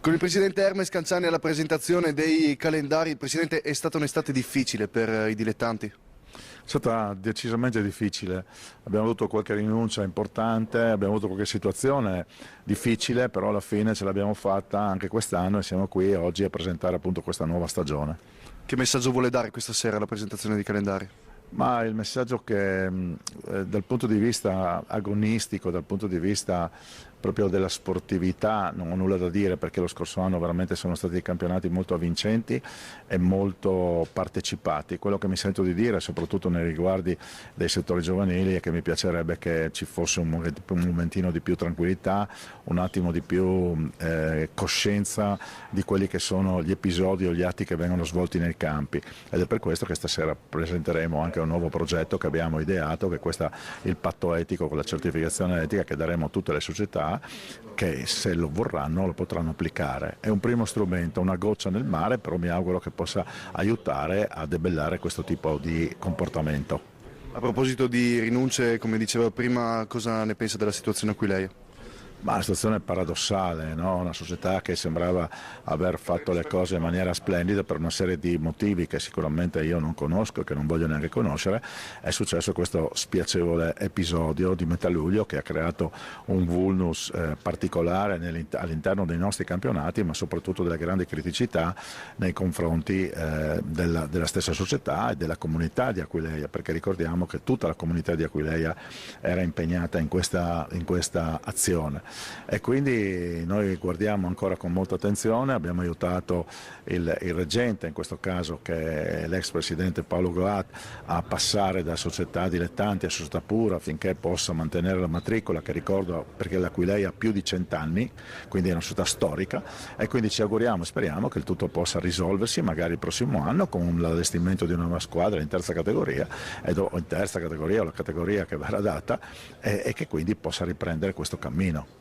Con il presidente Hermes Canciani alla presentazione dei calendari, Presidente, è stata un'estate difficile per i dilettanti? È stata decisamente difficile, abbiamo avuto qualche rinuncia importante, abbiamo avuto qualche situazione difficile, però alla fine ce l'abbiamo fatta anche quest'anno e siamo qui oggi a presentare appunto questa nuova stagione. Che messaggio vuole dare questa sera alla presentazione dei calendari? Ma il messaggio che dal punto di vista agonistico, dal punto di vista proprio della sportività, non ho nulla da dire perché lo scorso anno veramente sono stati dei campionati molto avvincenti e molto partecipati. Quello che mi sento di dire, soprattutto nei riguardi dei settori giovanili, è che mi piacerebbe che ci fosse un momentino di più tranquillità, un attimo di più coscienza di quelli che sono gli episodi o gli atti che vengono svolti nei campi, ed è per questo che stasera presenteremo anche un nuovo progetto che abbiamo ideato, che è il patto etico con la certificazione etica che daremo a tutte le società che, se lo vorranno, lo potranno applicare. È un primo strumento, una goccia nel mare, però mi auguro che possa aiutare a debellare questo tipo di comportamento. A proposito di rinunce, come diceva prima, cosa ne pensa della situazione a cui lei è? Ma la situazione è paradossale, no? Una società che sembrava aver fatto le cose in maniera splendida per una serie di motivi che sicuramente io non conosco e che non voglio neanche conoscere, è successo questo spiacevole episodio di metà luglio che ha creato un vulnus particolare all'interno dei nostri campionati, ma soprattutto delle grandi criticità nei confronti della stessa società e della comunità di Aquileia, perché ricordiamo che tutta la comunità di Aquileia era impegnata in questa azione. E quindi noi guardiamo ancora con molta attenzione, abbiamo aiutato il reggente, in questo caso che è l'ex presidente Paolo Goat, a passare da società dilettanti a società pura affinché possa mantenere la matricola, che ricordo perché l'Aquileia ha più di 100 anni, quindi è una società storica, e quindi ci auguriamo e speriamo che il tutto possa risolversi magari il prossimo anno con l'allestimento di una nuova squadra in terza categoria, o in terza categoria o la categoria che verrà data, e che quindi possa riprendere questo cammino.